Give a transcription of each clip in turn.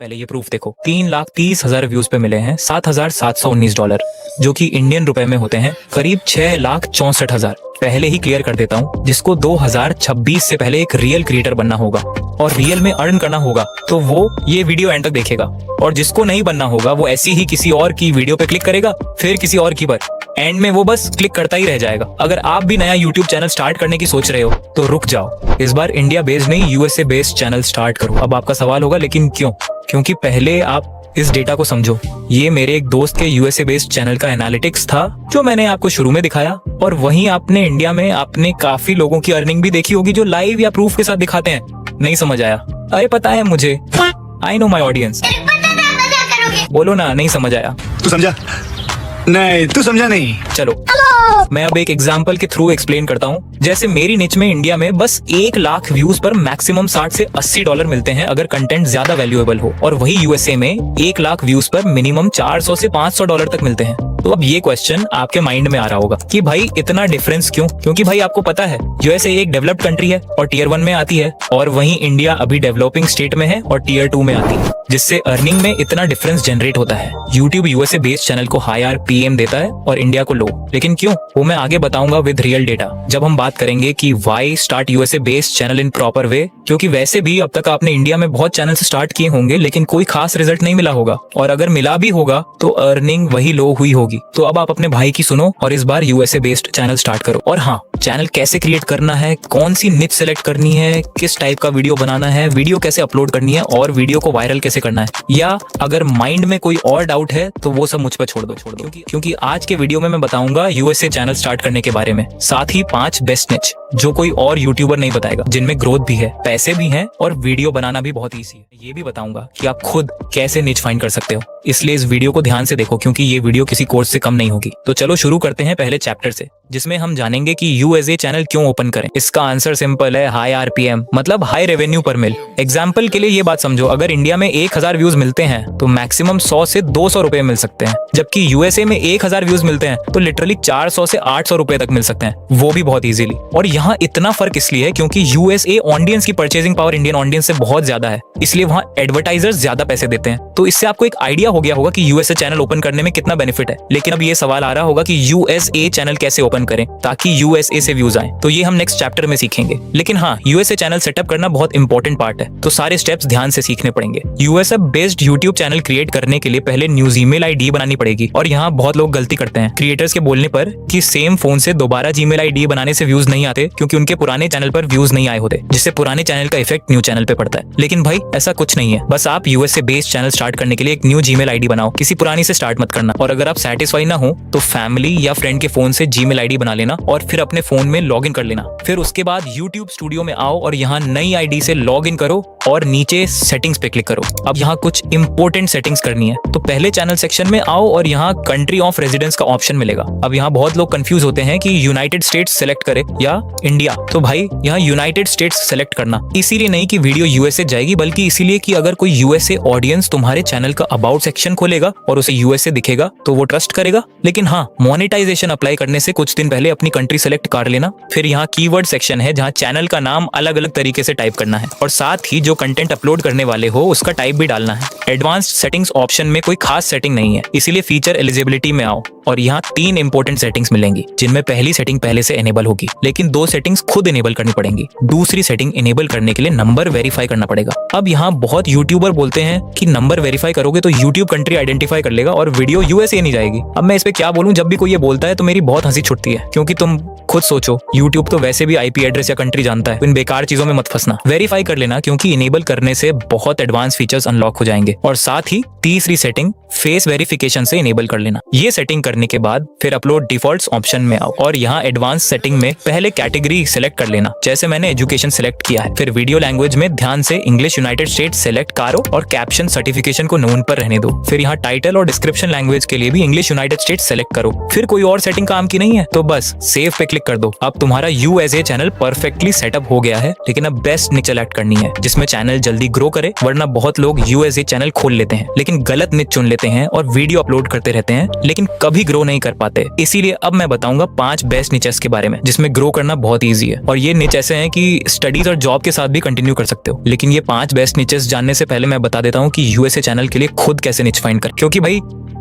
पहले ये प्रूफ देखो, 3,30,000 व्यूज पे मिले हैं $7,719, जो कि इंडियन रुपए में होते हैं करीब 6,64,000। पहले ही क्लियर कर देता हूँ, जिसको 2026 से पहले एक रियल क्रिएटर बनना होगा और रियल में अर्न करना होगा तो वो ये वीडियो एंड तक देखेगा, और जिसको नहीं बनना होगा वो ऐसी ही किसी और की वीडियो पे क्लिक करेगा, फिर किसी और की पर, एंड में वो बस क्लिक करता ही रह जाएगा। अगर आप भी नया यूट्यूब चैनल स्टार्ट करने की सोच रहे हो तो रुक जाओ, इस बार इंडिया बेस्ड नहीं यूएसए बेस्ड चैनल स्टार्ट करो। अब आपका सवाल होगा लेकिन क्यों? क्योंकि पहले आप इस डेटा को समझो। ये मेरे एक दोस्त के यूएसए बेस्ड चैनल का एनालिटिक्स था जो मैंने आपको शुरू में दिखाया, और वहीं आपने इंडिया में आपने काफी लोगों की अर्निंग भी देखी होगी जो लाइव या प्रूफ के साथ दिखाते हैं। नहीं समझ आया? अरे पता है मुझे, आई नो माई ऑडियंस। बोलो ना, नहीं समझ आया? तू समझा नहीं? तू समझा नहीं? चलो मैं अब एक एग्जांपल के थ्रू एक्सप्लेन करता हूँ। जैसे मेरी निच में इंडिया में बस 1 लाख व्यूज पर मैक्सिमम $60 से $80 मिलते हैं अगर कंटेंट ज्यादा वैल्यूएबल हो, और वही यूएसए में 1 लाख व्यूज पर मिनिमम $400 से $500 तक मिलते हैं। तो अब ये क्वेश्चन आपके माइंड में आ रहा होगा कि भाई इतना डिफरेंस क्यों? क्योंकि भाई आपको पता है यूएसए एक डेवलप्ड कंट्री है और टियर 1 में आती है, और वहीं इंडिया अभी डेवलपिंग स्टेट में है और टियर 2 में आती है, जिससे अर्निंग में इतना डिफरेंस जनरेट होता है। यूट्यूब यूएसए बेस्ड चैनल को हाई आरपीएम देता है और इंडिया को लो, लेकिन क्यों वो मैं आगे बताऊंगा विद रियल डेटा, जब हम बात करेंगे कि why start USA based channel in proper way. क्योंकि वैसे भी अब तक आपने इंडिया में बहुत चैनल स्टार्ट किए होंगे लेकिन कोई खास रिजल्ट नहीं मिला होगा, और अगर मिला भी होगा तो अर्निंग वही लो हुई होगी। तो अब आप अपने भाई की सुनो और इस बार यूएसए बेस्ड चैनल स्टार्ट करो। और हाँ, चैनल कैसे क्रिएट करना है, कौन सी निच सेलेक्ट करनी है, किस टाइप का वीडियो बनाना है, वीडियो कैसे अपलोड करनी है, और वीडियो को वायरल कैसे करना है, या अगर माइंड में कोई और डाउट है तो वो सब मुझ पर छोड़ दो। क्योंकि आज के वीडियो में मैं बताऊंगा यूएसए चैनल स्टार्ट करने के बारे में, साथ ही 5 बेस्ट निच जो कोई और यूट्यूबर नहीं बताएगा, जिनमें ग्रोथ भी है, पैसे भी हैं और वीडियो बनाना भी बहुत ईजी है। ये भी बताऊंगा कि आप खुद कैसे निच फाइंड कर सकते हो, इसलिए इस वीडियो को ध्यान से देखो क्योंकि ये वीडियो किसी कोर्स से कम नहीं होगी। तो चलो शुरू करते हैं पहले चैप्टर से, जिसमें हम जानेंगे कि यूएसए चैनल क्यों ओपन करें। इसका आंसर सिंपल है, हाई आरपीएम, मतलब हाई रेवेन्यू पर मिल। एग्जाम्पल के लिए ये बात समझो, अगर इंडिया में 1000 व्यूज मिलते हैं तो मैक्सिमम 100 से 200 रुपए मिल सकते हैं, जबकि यूएसए में 1000 व्यूज मिलते हैं तो लिटरली 400 से 800 रुपए तक मिल सकते हैं, वो भी बहुत इजीली। और यहाँ इतना फर्क इसलिए है क्योंकि यूएसए ऑडियंस की परचेजिंग पावर इंडियन ऑडियंस से बहुत ज्यादा है, इसलिए वहाँ एडवर्टाइजर्स ज्यादा पैसे देते हैं। तो इससे आपको एक आइडिया हो गया होगा कि यूएसए चैनल ओपन करने में कितना बेनिफिट है। लेकिन अब ये सवाल आ रहा होगा कि यूएसए चैनल कैसे ओपन करें ताकि यूएसए से व्यूज आए, तो ये हम नेक्स्ट चैप्टर में सीखेंगे। लेकिन हाँ, यूएसए चैनल सेटअप करना बहुत इंपॉर्टेंट पार्ट है, तो सारे स्टेप्स ध्यान से सीखने पड़ेंगे। USA based YouTube channel create करने के लिए पहले न्यू जीमेल आईडी बनानी पड़ेगी, और यहाँ बहुत लोग गलती करते हैं क्रिएटर्स के बोलने पर कि सेम फोन से दोबारा जीमेल आईडी बनाने से व्यूज नहीं आते, क्योंकि उनके पुराने चैनल पर व्यूज नहीं आए होते, जिससे पुराने चैनल का इफेक्ट न्यू चैनल पे पड़ता है। लेकिन भाई ऐसा कुछ नहीं है, बस आप यूएसए बेस्ड चैनल स्टार्ट करने के लिए एक न्यू जीमेल आईडी बनाओ, किसी पुरानी से स्टार्ट मत करना। और अगर आप सेटिस्फाई ना हो तो फैमिली या फ्रेंड के फोन से जीमेल आईडी बना लेना और फिर अपने फोन में लॉगिन कर लेना। फिर उसके बाद यूट्यूब स्टूडियो में आओ और यहाँ नई आईडी से लॉगिन करो और नीचे सेटिंग्स पे क्लिक करो। अब यहाँ कुछ इंपॉर्टेंट सेटिंग्स करनी है, तो पहले चैनल सेक्शन में आओ और यहाँ कंट्री ऑफ रेजिडेंस का ऑप्शन मिलेगा। अब यहाँ बहुत लोग कंफ्यूज होते हैं कि यूनाइटेड स्टेट्स सेलेक्ट करे या इंडिया, तो भाई यहाँ यूनाइटेड स्टेट्स सेलेक्ट करना, इसीलिए नहीं कि वीडियो यूएसए जाएगी, बल्कि इसीलिए कि अगर कोई यूएसए ऑडियंस तुम्हारे चैनल का अबाउट सेक्शन खोलेगा और उसे यूएसए दिखेगा तो वो ट्रस्ट करेगा। लेकिन हाँ, मोनेटाइजेशन अप्लाई करने से कुछ दिन पहले अपनी कंट्री सेलेक्ट कर लेना। फिर यहाँ कीवर्ड सेक्शन है जहाँ चैनल का नाम अलग अलग तरीके से टाइप करना है, और साथ ही जो कंटेंट अपलोड करने वाले हो उसका टाइप भी डालना है। एडवांस्ड सेटिंग्स ऑप्शन में कोई खास सेटिंग नहीं है, इसीलिए फीचर एलिजिबिलिटी में आओ और यहाँ 3 इंपॉर्टेंट सेटिंग्स मिलेंगी, जिनमें पहली सेटिंग पहले से एनेबल होगी, लेकिन 2 सेटिंग्स खुद एनेबल करनी पड़ेंगी। दूसरी सेटिंग एनेबल करने के लिए नंबर वेरीफाई करना पड़ेगा। अब यहाँ बहुत यूट्यूबर बोलते हैं कि नंबर वेरीफाई करोगे तो यूट्यूब कंट्री आइडेंटिफाई कर लेगा और वीडियो यूएसए नहीं जाएगी। अब मैं इस पे क्या बोलूं, जब भी कोई ये बोलता है तो मेरी बहुत हंसी छुटती है, क्योंकि तुम खुद सोचो, यूट्यूब तो वैसे भी आईपी एड्रेस या कंट्री जानता है, इन बेकार चीजों में मत फंसना। वेरीफाई कर लेना, क्योंकि इनेबल करने से बहुत एडवांस फीचर्स अनलॉक हो जाएंगे। और साथ ही तीसरी सेटिंग फेस वेरिफिकेशन से इनेबल कर लेना। ये सेटिंग करने के बाद फिर अपलोड डिफॉल्ट्स ऑप्शन में आओ और यहाँ एडवांस सेटिंग में पहले कैटेगरी सिलेक्ट कर लेना, जैसे मैंने एजुकेशन सिलेक्ट किया है। फिर वीडियो लैंग्वेज में ध्यान से इंग्लिश यूनाइटेड स्टेट्स सिलेक्ट करो और कैप्शन सर्टिफिकेशन को नोन पर रहने दो। फिर यहाँ टाइटल और डिस्क्रिप्शन लैंग्वेज के लिए भी इंग्लिश यूनाइटेड स्टेट्स सेलेक्ट करो। फिर कोई और सेटिंग काम की नहीं है तो बस सेव पे क्लिक कर दो। अब तुम्हारा यूएसए चैनल परफेक्टली सेटअप हो गया है, लेकिन अब बेस्ट निच सेलेक्ट करनी है जिसमें चैनल जल्दी ग्रो करे, वरना बहुत लोग यूएसए चैनल चैनल खोल लेते हैं लेकिन गलत निच चुन लेते हैं और वीडियो अपलोड करते रहते हैं लेकिन कभी ग्रो नहीं कर पाते। इसीलिए अब मैं बताऊंगा 5 बेस्ट निचेस के बारे में जिसमें ग्रो करना बहुत ईजी है। और ये निच ऐसे हैं कि स्टडीज और जॉब के साथ भी कंटिन्यू कर सकते हो। लेकिन ये 5 बेस्ट निचेस जानने से पहले मैं बता देता हूँ कि यूएसए चैनल के लिए खुद कैसे निच फाइंड कर, क्योंकि भाई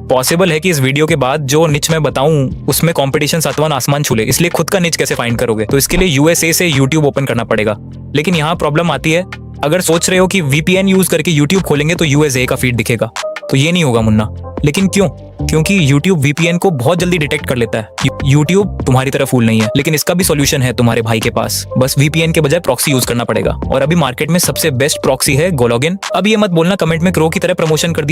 पॉसिबल है कि इस वीडियो के बाद जो निच मैं बताऊं उसमें कंपटीशन सातवां आसमान छू ले, इसलिए खुद का निच कैसे फाइंड करोगे? तो इसके लिए यूएसए से यूट्यूब ओपन करना पड़ेगा। लेकिन यहाँ प्रॉब्लम आती है, अगर सोच रहे हो कि वीपीएन यूज करके यूट्यूब खोलेंगे तो यूएसए का फीड दिखेगा, तो ये नहीं होगा मुन्ना। लेकिन क्यों? क्योंकि YouTube VPN को बहुत जल्दी डिटेक्ट कर लेता है। YouTube तुम्हारी तरह फूल नहीं है, लेकिन इसका भी सॉल्यूशन है तुम्हारे भाई के पास। बस VPN के बजाय प्रॉक्सी यूज करना पड़ेगा। और अभी मार्केट में सबसे बेस्ट प्रॉक्सी है गोलॉगिन। अब ये मत बोलना कमेंट में क्रो की तरह प्रमोशन कर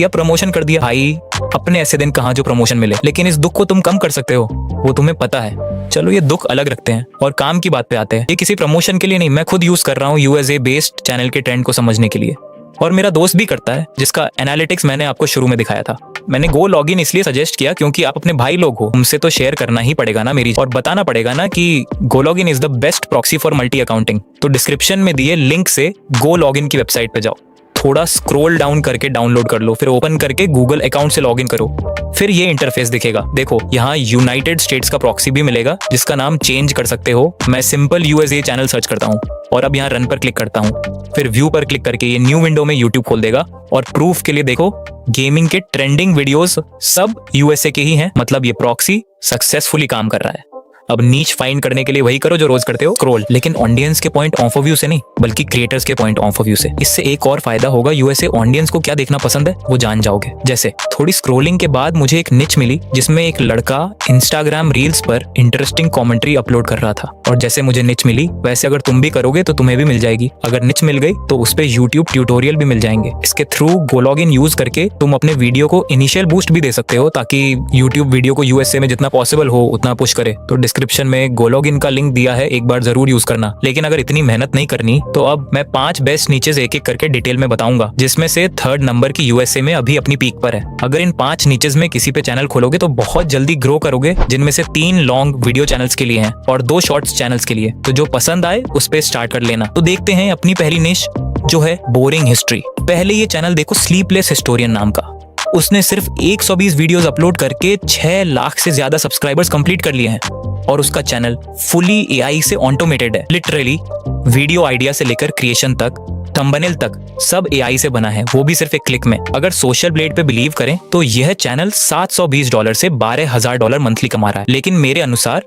दिया। भाई अपने ऐसे दिन कहाँ जो प्रमोशन मिले, लेकिन इस दुख को तुम कम कर सकते हो, वो तुम्हें पता है। चलो ये दुख अलग रखते हैं और काम की बात पे आते हैं। ये किसी प्रमोशन के लिए नहीं, मैं खुद यूज कर रहा हूँ यूएसए बेस्ड चैनल के ट्रेंड को समझने के लिए। और मेरा दोस्त भी करता है जिसका एनालिटिक्स मैंने आपको शुरू में दिखाया था। मैंने गो लॉगिन इसलिए सजेस्ट किया क्योंकि आप अपने भाई लोग हो, उनसे तो शेयर करना ही पड़ेगा ना मेरी, और बताना पड़ेगा ना कि GoLogin is the best proxy for multi accounting. तो डिस्क्रिप्शन में दिए लिंक से गो लॉगिन की वेबसाइट पे जाओ, थोड़ा स्क्रॉल डाउन करके डाउनलोड कर लो, फिर ओपन करके गूगल अकाउंट से लॉगिन करो। फिर ये इंटरफेस दिखेगा। देखो यहाँ यूनाइटेड स्टेट्स का प्रॉक्सी भी मिलेगा जिसका नाम चेंज कर सकते हो। मैं सिंपल यूएसए चैनल सर्च करता हूँ और अब यहाँ रन पर क्लिक करता हूँ। फिर व्यू पर क्लिक करके ये न्यू विंडो में यूट्यूब खोल देगा। और प्रूफ के लिए देखो, गेमिंग के ट्रेंडिंग वीडियोस सब यूएसए के ही हैं, मतलब ये प्रॉक्सी सक्सेसफुली काम कर रहा है। अब नीच फाइंड करने के लिए वही करो जो रोज करते हो, स्क्रॉल, लेकिन ऑडियंस के पॉइंट ऑफ व्यू से नहीं, बल्कि क्रिएटर्स के पॉइंट ऑफ व्यू से। इससे एक और फायदा होगा, यूएसए ऑडियंस को क्या देखना पसंद है वो जान जाओगे। जैसे थोड़ी स्क्रॉलिंग के बाद मुझे एक निच मिली जिसमें एक लड़का इंस्टाग्राम रील्स पर इंटरेस्टिंग कमेंट्री अपलोड कर रहा था। और जैसे मुझे निच मिली वैसे अगर तुम भी करोगे तो तुम्हें भी मिल जाएगी। अगर निच मिल गई तो उस पर यूट्यूब ट्यूटोरियल भी मिल जाएंगे। इसके थ्रू गोलॉगिन यूज करके तुम अपने वीडियो को इनिशियल बूस्ट भी दे सकते हो ताकि यूट्यूब वीडियो को यूएसए में जितना पॉसिबल हो उतना पुश करे। तो डिस्क्रिप्शन में गोलॉगिन का लिंक दिया है, एक बार जरूर यूज करना। लेकिन अगर इतनी मेहनत नहीं करनी तो अब मैं 5 बेस्ट नीचेस एक एक करके डिटेल में बताऊंगा, जिसमें से 3rd नंबर की यूएसए में अभी अपनी पीक पर है। अगर इन 5 नीचेस में किसी पे चैनल खोलोगे तो बहुत जल्दी ग्रो करोगे, जिनमें से 3 लॉन्ग वीडियो चैनल्स के लिए हैं और 2 शॉर्ट्स चैनल्स के लिए। तो जो पसंद आए उस पे स्टार्ट कर लेना। तो देखते हैं अपनी पहली निश जो है बोरिंग हिस्ट्री। पहले ये चैनल देखो, स्लीपलेस हिस्टोरियन नाम का। उसने सिर्फ 120 वीडियोस अपलोड करके 6 लाख से ज्यादा सब्सक्राइबर्स कंप्लीट कर लिए हैं। और उसका चैनल फुली एआई से ऑटोमेटेड है। लिटरली वीडियो आइडिया से लेकर क्रिएशन तक, थंबनेल तक सब एआई से बना है, वो भी सिर्फ एक क्लिक में। अगर सोशल ब्लेड पे बिलीव करें तो यह चैनल $720 से $12,000 मंथली कमा रहा है। लेकिन मेरे अनुसार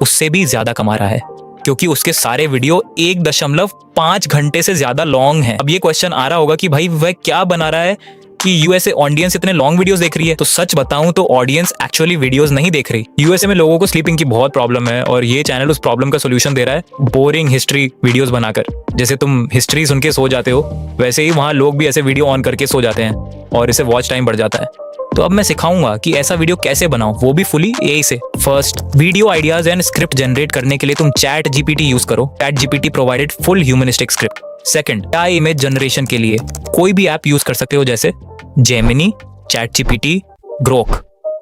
उससे भी ज्यादा कमा रहा है, क्योंकि उसके सारे वीडियो 1.5 घंटे से ज्यादा लॉन्ग हैं। अब ये क्वेश्चन आ रहा होगा कि भाई वह क्या बना रहा है कि यूएसए ऑडियंस इतने लॉन्ग वीडियोस देख रही है। तो सच बताऊं तो ऑडियंस एक्चुअली वीडियोस नहीं देख रही। यूएसए में लोगों को स्लीपिंग की बहुत प्रॉब्लम है और ये चैनल उस प्रॉब्लम का सोल्यूशन दे रहा है बोरिंग हिस्ट्री वीडियोस बनाकर। जैसे तुम हिस्ट्री सुन के सो जाते हो, वैसे ही वहां लोग भी ऐसे वीडियो ऑन करके सो जाते हैं और इससे वॉच टाइम बढ़ जाता है। तो अब मैं सिखाऊंगा कि ऐसा वीडियो कैसे बनाओ, वो भी फुली एआई से। First, video ideas and script generate करने के लिए तुम चैट जीपीटी यूज करो। Chat GPT provided full humanistic script. Second, AI image generation के लिए कोई भी ऐप यूज कर सकते हो, जैसे जेमिनी, चैट जीपीटी, ग्रोक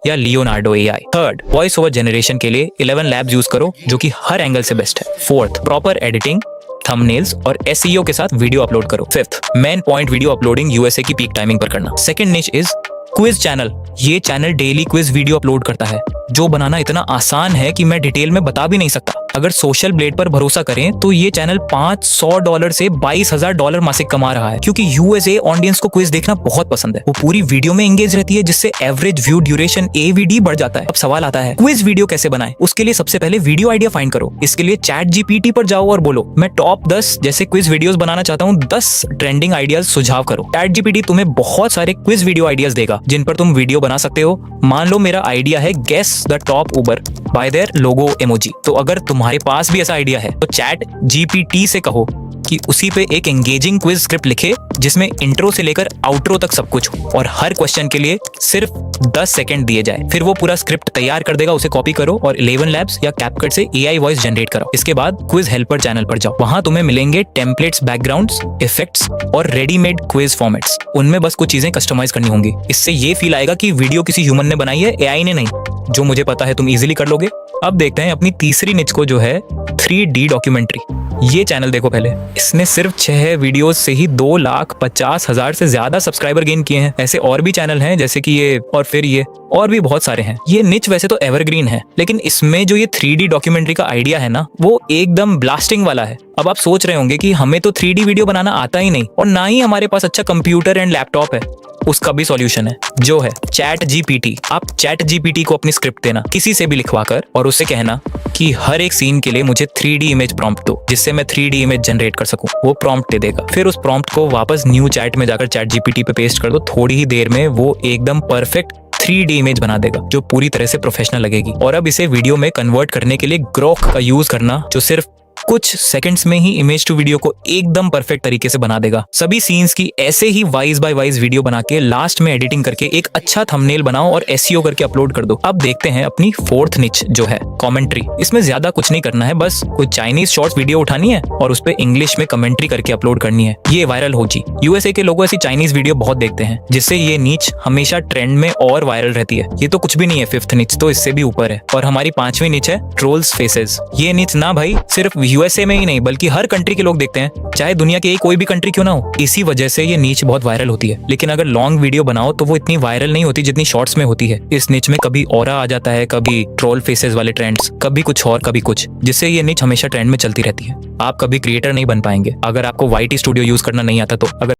या Leonardo AI. Third, voice over generation के लिए 11 लैब्स यूज करो, जो कि हर एंगल से बेस्ट है। फोर्थ, प्रॉपर एडिटिंग, थंबनेल्स और एसईओ के साथ वीडियो अपलोड करो। Fifth, main point video uploading USA की पीक टाइमिंग पर करना। Second niche is quiz channel. ये channel daily quiz video upload करता है, जो बनाना इतना आसान है कि मैं डिटेल में बता भी नहीं सकता। अगर सोशल ब्लेड पर भरोसा करें तो ये चैनल $500 से $22,000 मासिक कमा रहा है, क्योंकि यूएसए ऑडियंस को क्विज देखना बहुत पसंद है। वो पूरी वीडियो में एंगेज रहती है, जिससे एवरेज व्यू ड्यूरेशन एवीडी बढ़ जाता है। अब सवाल आता है, क्विज वीडियो कैसे बनाएं? उसके लिए सबसे पहले वीडियो आइडिया फाइंड करो। इसके लिए चैट जीपीटी पर जाओ और बोलो मैं टॉप 10 जैसे क्विज वीडियोस बनाना चाहता हूँ, 10 ट्रेंडिंग आइडियाज सुझाव करो। चैट जीपीटी तुम्हें बहुत सारे क्विज वीडियो आइडियाज देगा जिन पर तुम वीडियो बना सकते हो। मान लो मेरा आइडिया है guess the top Uber by their logo emoji. तो अगर तुम्हारे पास भी ऐसा आइडिया है तो चैट जीपीटी से कहो कि उसी पे एक एंगेजिंग क्विज स्क्रिप्ट लिखे, जिसमें इंट्रो से लेकर आउट्रो तक सब कुछ हो और हर क्वेश्चन के लिए सिर्फ 10 सेकंड दिए जाए। फिर वो पूरा स्क्रिप्ट तैयार कर देगा, उसे कॉपी करो और 11 लैब्स या कैपकट से एआई वॉइस जनरेट करो। इसके बाद क्विज हेल्पर चैनल पर जाओ, वहां तुम्हें मिलेंगे टेम्पलेट्स, बैकग्राउंड्स, इफेक्ट्स और रेडीमेड क्विज फॉर्मेट्स। उनमें बस कुछ चीजें कस्टमाइज करनी होंगी। इससे ये फील आएगा कि वीडियो किसी ह्यूमन ने बनाई है, एआई ने नहीं। जो मुझे पता है तुम इजीली कर लोगे। अब देखते हैं अपनी तीसरी निच को, जो है 3D डॉक्यूमेंट्री। ये चैनल देखो पहले, इसने सिर्फ 6 वीडियोस से ही 2,50,000 से ज्यादा सब्सक्राइबर गेन किए हैं। ऐसे और भी चैनल हैं जैसे कि ये और फिर ये और भी बहुत सारे हैं। ये निच वैसे तो एवरग्रीन है, लेकिन इसमें जो ये 3D डॉक्यूमेंट्री का आइडिया है ना, वो एकदम ब्लास्टिंग वाला है। अब आप सोच रहे होंगे कि हमें तो 3D वीडियो बनाना आता ही नहीं और ना ही हमारे पास अच्छा कंप्यूटर एंड लैपटॉप है। उसका भी सॉल्यूशन है, जो है चैट जीपीटी। आप चैट जीपीटी को अपनी स्क्रिप्ट देना किसी से भी लिखवा कर और उससे कहना कि हर एक सीन के लिए मुझे 3D इमेज प्रॉम्प्ट दो, जिससे मैं 3D इमेज जनरेट कर सकूं। वो प्रॉम्प्ट दे देगा। फिर उस प्रॉम्प्ट को वापस न्यू चैट में जाकर चैट जीपीटी पे पेस्ट कर दो। थोड़ी ही देर में वो एकदम परफेक्ट 3D इमेज बना देगा, जो पूरी तरह से प्रोफेशनल लगेगी। और अब इसे वीडियो में कन्वर्ट करने के लिए ग्रोक का यूज करना, जो सिर्फ कुछ सेकंड्स में ही इमेज टू वीडियो को एकदम परफेक्ट तरीके से बना देगा। सभी सीन्स की ऐसे ही वाइज बाय वाइज वीडियो बना के लास्ट में एडिटिंग करके एक अच्छा थंबनेल बनाओ और एसईओ करके अपलोड कर दो। अब देखते हैं अपनी फोर्थ निच, जो है कमेंट्री। इसमें ज्यादा कुछ नहीं करना है, बस कोई चाइनीज शॉर्ट्स वीडियो उठानी है और उस पर इंग्लिश में कमेंट्री करके अपलोड करनी है। ये वायरल हो जी। यूएसए के लोग ऐसी चाइनीज वीडियो बहुत देखते हैं, जिससे ये नीच हमेशा ट्रेंड में और वायरल रहती है। ये तो कुछ भी नहीं है, फिफ्थ निच तो इससे भी ऊपर है। और हमारी 5वीं निच है ट्रोल्स फेसेस। ये निच ना भाई सिर्फ यूएसए में ही नहीं बल्कि हर कंट्री के लोग देखते हैं, चाहे दुनिया की कोई भी कंट्री क्यों ना हो। इसी वजह से ये नीच बहुत वायरल होती है। लेकिन अगर लॉन्ग वीडियो बनाओ तो वो इतनी वायरल नहीं होती जितनी शॉर्ट्स में होती है। इस निच में कभी ऑरा आ जाता है, कभी ट्रोल फेसेस वाले ट्रेंड्स, कभी कुछ और कभी कुछ, जिससे ये निच हमेशा ट्रेंड में चलती रहती है। आप कभी क्रिएटर नहीं बन पाएंगे अगर आपको YT स्टूडियो यूज करना नहीं आता तो। अगर